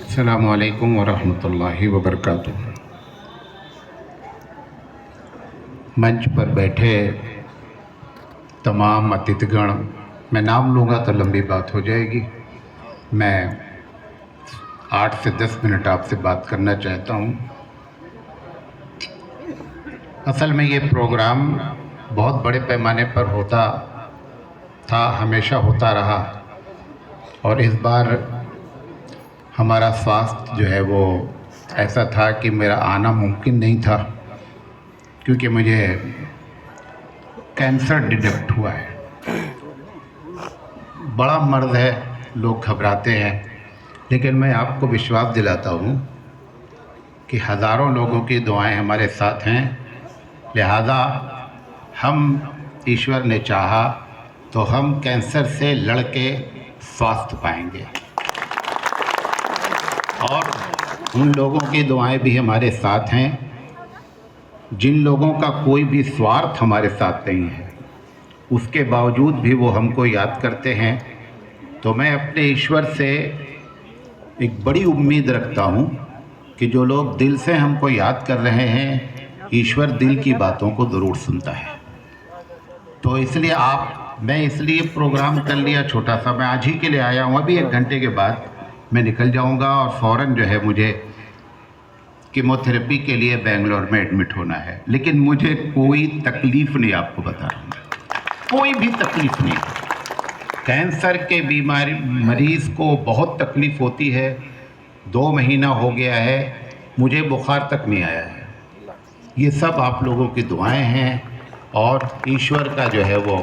अस्सलामु अलैकुम वरहमतुल्लाहि वबरकातुहू। मंच पर बैठे तमाम अतिथिगण, मैं नाम लूँगा तो लंबी बात हो जाएगी। मैं 8 से 10 मिनट आपसे बात करना चाहता हूँ। असल में ये प्रोग्राम बहुत बड़े पैमाने पर होता था, हमेशा होता रहा, और इस बार हमारा स्वास्थ्य जो है वो ऐसा था कि मेरा आना मुमकिन नहीं था, क्योंकि मुझे कैंसर डिटेक्ट हुआ है। बड़ा मर्ज़ है, लोग घबराते हैं, लेकिन मैं आपको विश्वास दिलाता हूँ कि हज़ारों लोगों की दुआएं हमारे साथ हैं। लिहाजा हम, ईश्वर ने चाहा तो हम कैंसर से लड़ के स्वास्थ्य पाएंगे, और उन लोगों की दुआएं भी हमारे साथ हैं जिन लोगों का कोई भी स्वार्थ हमारे साथ नहीं है, उसके बावजूद भी वो हमको याद करते हैं। तो मैं अपने ईश्वर से एक बड़ी उम्मीद रखता हूँ कि जो लोग दिल से हमको याद कर रहे हैं, ईश्वर दिल की बातों को ज़रूर सुनता है। तो इसलिए मैं इसलिए प्रोग्राम कर लिया छोटा सा। मैं आज ही के लिए आया हूँ, अभी 1 घंटे के बाद मैं निकल जाऊँगा, और फ़ौरन जो है मुझे कीमोथेरेपी के लिए बेंगलोर में एडमिट होना है। लेकिन मुझे कोई तकलीफ़ नहीं, आपको बता रहा हूँ, कोई भी तकलीफ़ नहीं। कैंसर के बीमारी मरीज़ को बहुत तकलीफ़ होती है। 2 महीना हो गया है, मुझे बुखार तक नहीं आया है। ये सब आप लोगों की दुआएं हैं और ईश्वर का जो है वो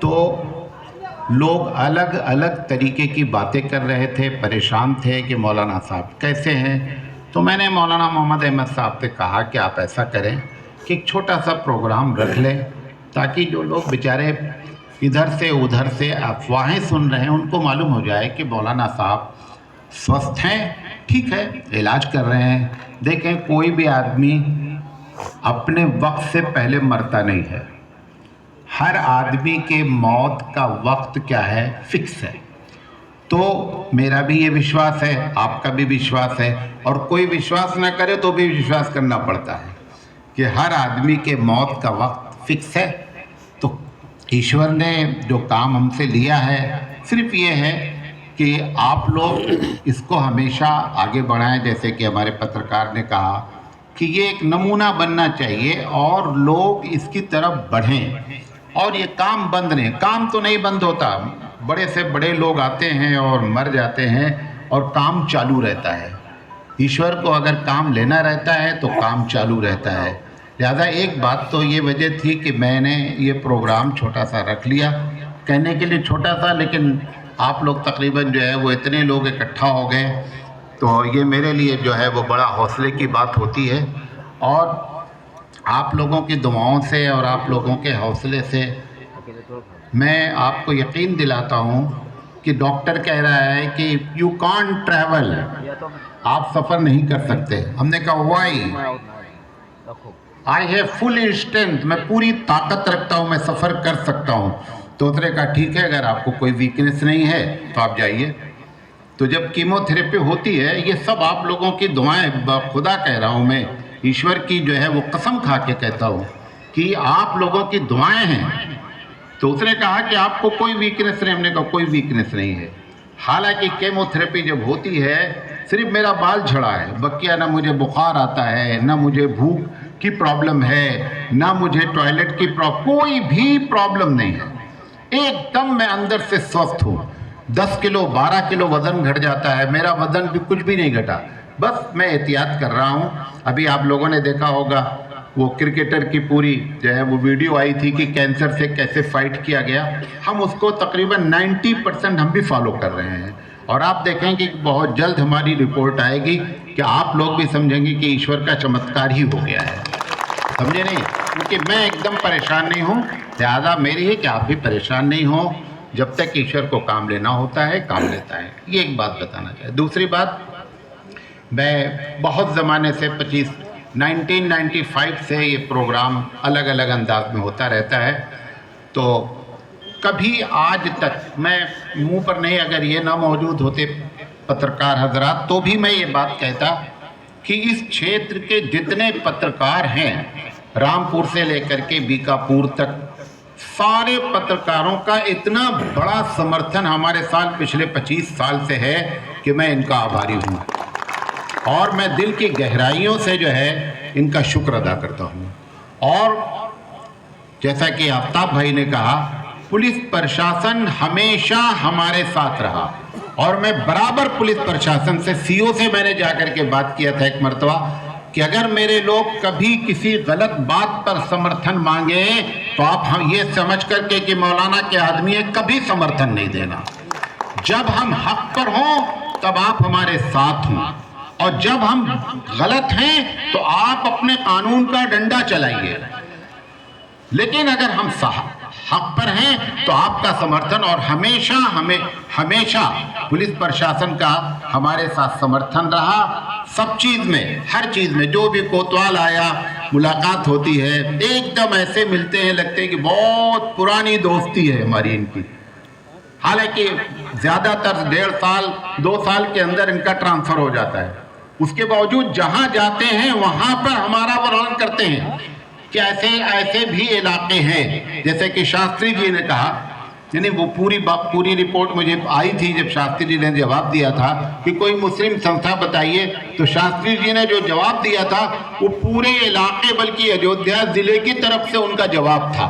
तो लोग अलग अलग तरीके की बातें कर रहे थे, परेशान थे कि मौलाना साहब कैसे हैं। तो मैंने मौलाना मोहम्मद अहमद साहब से कहा कि आप ऐसा करें कि एक छोटा सा प्रोग्राम रख लें, ताकि जो लोग बेचारे इधर से उधर से अफवाहें सुन रहे हैं, उनको मालूम हो जाए कि मौलाना साहब स्वस्थ हैं, ठीक है, इलाज कर रहे हैं। देखें, कोई भी आदमी अपने वक्त से पहले मरता नहीं है। हर आदमी के मौत का वक्त क्या है, फिक्स है। तो मेरा भी ये विश्वास है, आपका भी विश्वास है, और कोई विश्वास ना करे तो भी विश्वास करना पड़ता है कि हर आदमी के मौत का वक्त फिक्स है। तो ईश्वर ने जो काम हमसे लिया है, सिर्फ ये है कि आप लोग इसको हमेशा आगे बढ़ाएं। जैसे कि हमारे पत्रकार ने कहा कि ये एक नमूना बनना चाहिए और लोग इसकी तरफ बढ़ें, और ये काम बंद नहीं। काम तो नहीं बंद होता, बड़े से बड़े लोग आते हैं और मर जाते हैं, और काम चालू रहता है। ईश्वर को अगर काम लेना रहता है तो काम चालू रहता है। लिहाजा एक बात तो ये वजह थी कि मैंने ये प्रोग्राम छोटा सा रख लिया, कहने के लिए छोटा सा, लेकिन आप लोग तकरीबन जो है वो इतने लोग इकट्ठा हो गए, तो ये मेरे लिए जो है वो बड़ा हौसले की बात होती है। और आप लोगों की दुआओं से और आप लोगों के हौसले से मैं आपको यकीन दिलाता हूँ कि डॉक्टर कह रहा है कि यू कांट ट्रैवल, आप सफ़र नहीं कर सकते। हमने कहा why, I have full strength, मैं पूरी ताकत रखता हूँ, मैं सफ़र कर सकता हूँ। तो उसने कहा ठीक है, अगर आपको कोई वीकनेस नहीं है तो आप जाइए। तो जब कीमोथेरेपी होती है, ये सब आप लोगों की दुआएं, खुदा कह रहा हूँ मैं, ईश्वर की जो है वो कसम खा के कहता हूँ कि आप लोगों की दुआएं हैं। तो उसने कहा कि आपको कोई वीकनेस नहीं। हमने कहा कोई वीकनेस नहीं है। हालांकि केमोथेरेपी जब होती है, सिर्फ मेरा बाल झड़ा है, बकिया ना मुझे बुखार आता है, ना मुझे भूख की प्रॉब्लम है, ना मुझे टॉयलेट की कोई भी प्रॉब्लम नहीं है। एकदम मैं अंदर से स्वस्थ हूँ। 10 किलो 12 किलो वज़न घट जाता है, मेरा वज़न भी कुछ भी नहीं घटा, बस मैं एहतियात कर रहा हूँ। अभी आप लोगों ने देखा होगा वो क्रिकेटर की पूरी जो है वो वीडियो आई थी कि कैंसर से कैसे फाइट किया गया। हम उसको तकरीबन 90% हम भी फॉलो कर रहे हैं, और आप देखें कि बहुत जल्द हमारी रिपोर्ट आएगी कि आप लोग भी समझेंगे कि ईश्वर का चमत्कार ही हो गया है। समझे नहीं? क्योंकि मैं एकदम परेशान नहीं हूँ, लिहाजा मेरी है कि आप भी परेशान नहीं हो। जब तक ईश्वर को काम लेना होता है, काम लेता है। ये एक बात बताना चाहिए। दूसरी बात, मैं बहुत ज़माने से 1995 से ये प्रोग्राम अलग अलग अंदाज में होता रहता है। तो कभी आज तक मैं मुंह पर नहीं, अगर ये ना मौजूद होते पत्रकार हजरात, तो भी मैं ये बात कहता कि इस क्षेत्र के जितने पत्रकार हैं, रामपुर से लेकर के बीकापुर तक, सारे पत्रकारों का इतना बड़ा समर्थन हमारे साथ पिछले 25 साल से है कि मैं इनका आभारी हूँ और मैं दिल की गहराइयों से जो है इनका शुक्र अदा करता हूँ। और जैसा कि आफ्ताब भाई ने कहा, पुलिस प्रशासन हमेशा हमारे साथ रहा और मैं बराबर पुलिस प्रशासन से, सीओ से मैंने जाकर के बात किया था एक मर्तबा कि अगर मेरे लोग कभी किसी गलत बात पर समर्थन मांगे तो आप हम ये समझ करके कि मौलाना के आदमी है, कभी समर्थन नहीं देना। जब हम हक पर हों तब आप हमारे साथ हों, और जब हम गलत हैं तो आप अपने कानून का डंडा चलाइए, लेकिन अगर हम हक पर हैं तो आपका समर्थन, और हमेशा पुलिस प्रशासन का हमारे साथ समर्थन रहा। सब चीज़ में, हर चीज़ में, जो भी कोतवाल आया, मुलाकात होती है, एकदम ऐसे मिलते हैं, लगते हैं कि बहुत पुरानी दोस्ती है हमारी इनकी। हालांकि ज़्यादातर 1.5 साल 2 साल के अंदर इनका ट्रांसफ़र हो जाता है, उसके बावजूद जहाँ जाते हैं वहाँ पर हमारा वर्णन करते हैं कि ऐसे भी इलाके हैं, जैसे कि शास्त्री जी ने कहा, यानी वो पूरी रिपोर्ट मुझे आई थी जब शास्त्री जी ने जवाब दिया था कि कोई मुस्लिम संस्था बताइए, तो शास्त्री जी ने जो जवाब दिया था वो पूरे इलाके, बल्कि अयोध्या जिले की तरफ से उनका जवाब था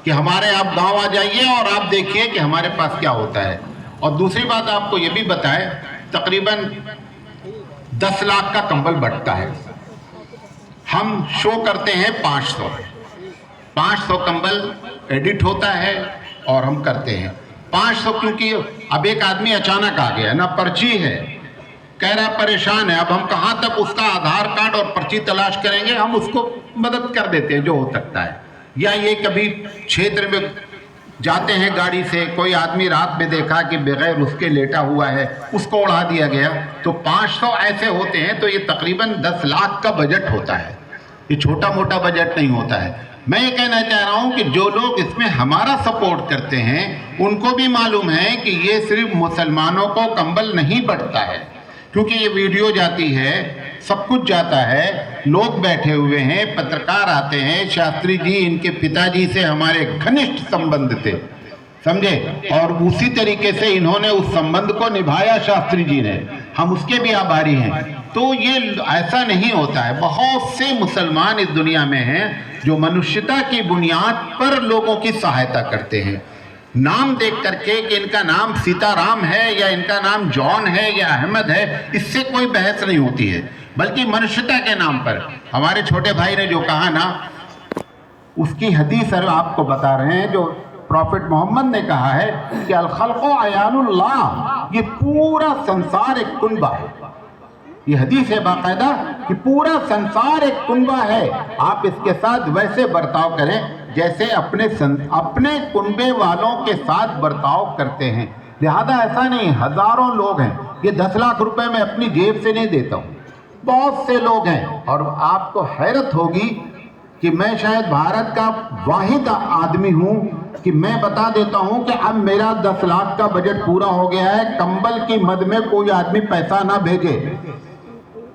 कि हमारे आप गांव आ जाइए और आप देखिए कि हमारे पास क्या होता है। और दूसरी बात आपको ये भी बताएं, तकरीबन 10 लाख का कंबल बंटता है, हम शो करते हैं 500 कंबल एडिट होता है और हम करते हैं 500, क्योंकि अब एक आदमी अचानक आ गया ना, पर्ची है, कह रहा परेशान है, अब हम कहाँ तक उसका आधार कार्ड और पर्ची तलाश करेंगे, हम उसको मदद कर देते हैं जो हो सकता है। या ये कभी क्षेत्र में जाते हैं गाड़ी से, कोई आदमी रात में देखा कि बगैर उसके लेटा हुआ है, उसको उड़ा दिया गया, तो 500 ऐसे होते हैं, तो ये तकरीबन 10 लाख का बजट होता है, ये छोटा मोटा बजट नहीं होता है। मैं ये कहना चाह रहा हूँ कि जो लोग इसमें हमारा सपोर्ट करते हैं उनको भी मालूम है कि ये सिर्फ मुसलमानों को कंबल नहीं बंटता है, क्योंकि ये वीडियो जाती है, सब कुछ जाता है, लोग बैठे हुए हैं, पत्रकार आते हैं। शास्त्री जी इनके पिताजी से हमारे घनिष्ठ संबंध थे, समझे, और उसी तरीके से इन्होंने उस संबंध को निभाया शास्त्री जी ने, हम उसके भी आभारी हैं। तो ये ऐसा नहीं होता है, बहुत से मुसलमान इस दुनिया में हैं जो मनुष्यता की बुनियाद पर लोगों की सहायता करते हैं। नाम देख करके कि इनका नाम सीताराम है या इनका नाम जॉन है या अहमद है, इससे कोई बहस नहीं होती है, बल्कि मनुष्यता के नाम पर। हमारे छोटे भाई ने जो कहा ना, उसकी हदीस आपको बता रहे हैं, जो प्रॉफिट मोहम्मद ने कहा है कि अल खल्क़ु अयानुल्लाह, ये पूरा संसार एक कुनबा है। ये हदीस है बाकायदा कि पूरा संसार एक कुनबा है, आप इसके साथ वैसे बर्ताव करें जैसे अपने कुनबे वालों के साथ बर्ताव करते हैं। लिहाजा ऐसा नहीं, हजारों लोग हैं, ये 10 लाख रुपए मैं अपनी जेब से नहीं देता हूँ, बहुत से लोग हैं। और आपको हैरत होगी कि मैं शायद भारत का वाहिद आदमी हूँ कि मैं बता देता हूँ कि अब मेरा 10 लाख का बजट पूरा हो गया है, कंबल की मद में कोई आदमी पैसा ना भेजे,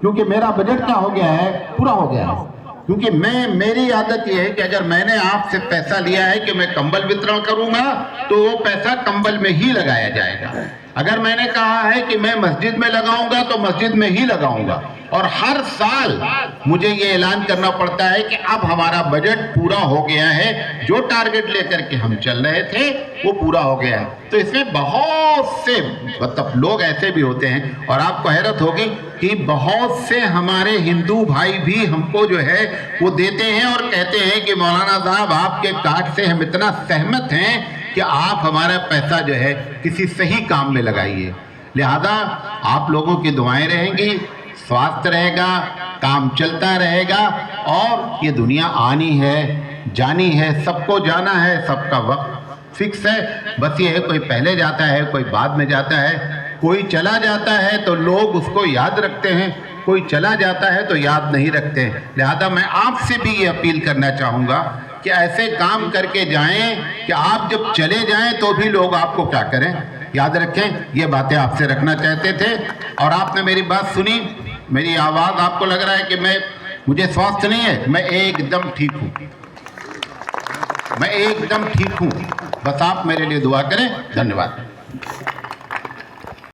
क्योंकि मेरा बजट क्या हो गया है, पूरा हो गया है। क्योंकि मेरी आदत यह है कि अगर मैंने आपसे पैसा लिया है कि मैं कंबल वितरण करूंगा तो वो पैसा कंबल में ही लगाया जाएगा। अगर मैंने कहा है कि मैं मस्जिद में लगाऊंगा तो मस्जिद में ही लगाऊंगा। और हर साल मुझे ये ऐलान करना पड़ता है कि अब हमारा बजट पूरा हो गया है, जो टारगेट लेकर के हम चल रहे थे वो पूरा हो गया है। तो इसमें बहुत से मतलब लोग ऐसे भी होते हैं, और आपको हैरत होगी कि बहुत से हमारे हिंदू भाई भी हमको जो है वो देते हैं और कहते हैं कि मौलाना साहब आपके कार्ड से हम इतना सहमत हैं कि आप हमारा पैसा जो है किसी सही काम में लगाइए। लिहाजा आप लोगों की दुआएं रहेंगी, स्वास्थ्य रहेगा, काम चलता रहेगा, और ये दुनिया आनी है, जानी है, सबको जाना है, सबका वक्त फिक्स है। बस ये है, कोई पहले जाता है, कोई बाद में जाता है, कोई चला जाता है तो लोग उसको याद रखते हैं, कोई चला जाता है तो याद नहीं रखते हैं। लिहाजा मैं आपसे भी ये अपील करना चाहूँगा कि ऐसे काम करके जाएं कि आप जब चले जाएं तो भी लोग आपको क्या करें, याद रखें। ये बातें आपसे रखना चाहते थे और आपने मेरी बात सुनी। मेरी आवाज़ आपको लग रहा है कि मुझे स्वास्थ्य नहीं है, मैं एकदम ठीक हूँ, मैं एकदम ठीक हूँ। बस आप मेरे लिए दुआ करें। धन्यवाद।